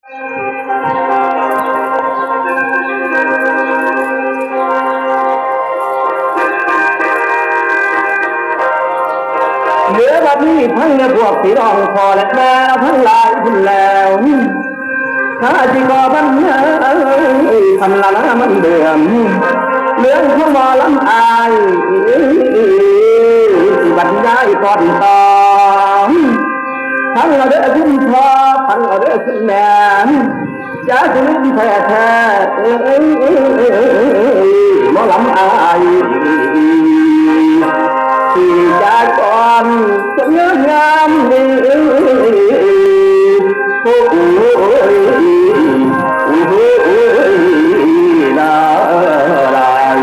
เหลือวันนี้ทั้งเนื้อพวกพี่น้องพอและแม่ทั้งหลายคุณแล้วถ้าที่ก่อบันทำละนะมันเดือมเรื่องของหมอลำอายที่บรรยายก่อนต่อทั้งเราเด้อคุณพ่อทั้งเราเด้อคุณแม่อย่าลืมแท้หมอลำอายที่จะก่อนจะเงื้องามดีโอ้ยลาลาย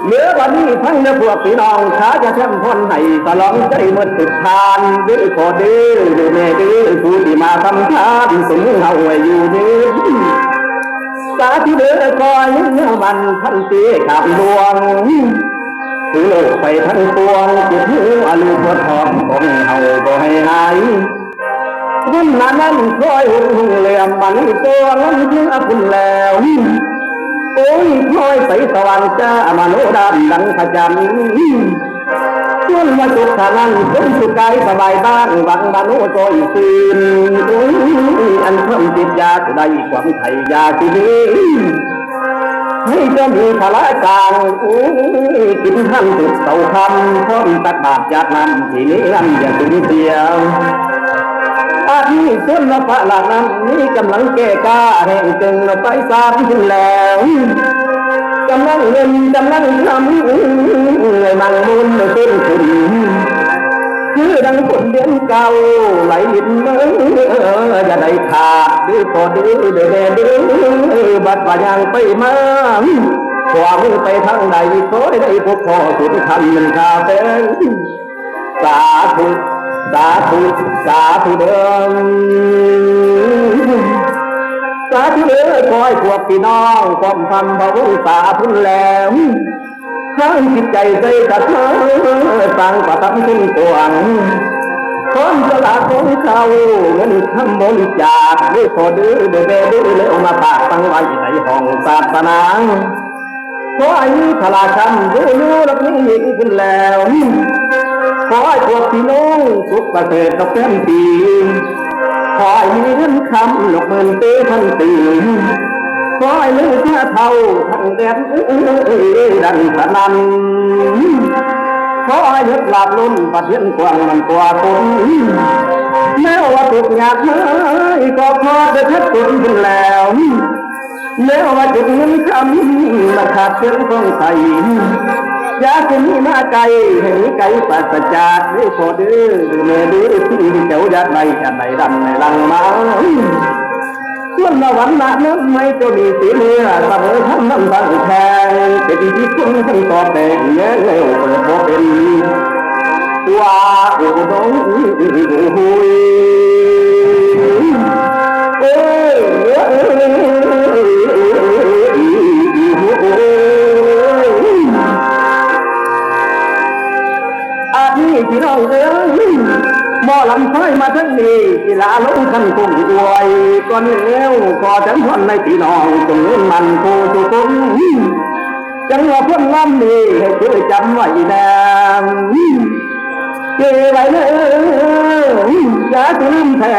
เมื่อวันนี้ทั้งเนื้อพวกพี่น้องขาจะแช่มพ้นให้ตลอดใจหมดสุดทานดื้อขอดื้อแม่ดื้อผู้ที่มาทำทานสมเฮาอยู่ดื้อสาธุเด้อคอยเนื้อมันพันตีขับดวงถือโลกไปทั้งปวงจุดหัวลูกหัวทองของเฮาบ่ให้หายวันนั้นคอยหุ่นเหลี่ยมมันตัวนั้นเพื่อคุณแล้วโอ้ยคอยใสสว่างจ้ามโนดามดังพระจันทร์จนมาสุขทานันจนสุขกายสบายบ้างบังมโนโจยตื่นโอ้ยอันเพิ่มจิตยาจะได้ความไถ่ยาที่ดีให้จะมีพละกลางโอ้ยกินท่านสุดเสาคำพร้อมตัดบาปจากนั้นทีนี้นั่นอย่าสูญเสียอาที่ส่วนละพระหลักนั้นนี้กำลังแก่กล้าแห่งจึงไปสามถึงแล้วกำลังเงินกำลังทำเลยมังมุนเส้นขุนคือดังฝนเดือนเก่าไหลลินเมื่อจะได้ขาดดื้อพอดื้อเดือดดื้อบัดว่ายังไปมาขวามือไปทางใดขอได้พบพ่อสุดทันมันคาเป็นสาธุสาธุสาธุเดิมสาธุเด้อคอยพวกพี่น้องความพันพระวุษาพุ่นแล้วทั้งจิตใจใจกระเทือนสั่งประทับขึ้นกวางคนสละของเขาเงินคำบริจาคด้วยพอดื้อเดือดดื้อเลยเอามาฝากตั้งไว้ในห้องศาสนาขอให้พลาคำรู้รับนี้ยิ่งขึ้นแล้วขอให้พวกพี่น้องสุขประเสริฐกับแก้มปีขอให้มีเงินคำหลกเงินเต้พันตีขอให้มือเท่าเท่าทั้งแดนดันสนันขอให้ยึดหลับลุ่นประเทียนกว้างมันกว่าคนแม้ว่าตุกหยาดเลยก็พอจะชัดตุนขึ้นแล้วแม้ว่าจุดเงินคำมาขาดเส้นของใสอยากจะมีมาไกลให้มีไกลปัสจากด้วยพอดื้อเมื่อดื้อที่เจ้าอยากในกันในดันในลังมาส่วนละวันละนั้นไม่จะมีสีเนื้อเสมอทั้งน้ำตาแทงเป็นที่คุณทั้งตอบแต่เงี้ยเร็วเปิดบ่เป็นว่าอุดมหุยพี่น้องเอ้ยหมอลำไฟมาทั้งนี้กีฬาลงขันคงรวยก่อนเอวขอฉันทนในพี่น้องจงเงินมันโคตุกงจังหวะพ้นล้ำนี้ให้ช่วยจำไว้แน่เก็บไว้เลยอย่าลืมแท้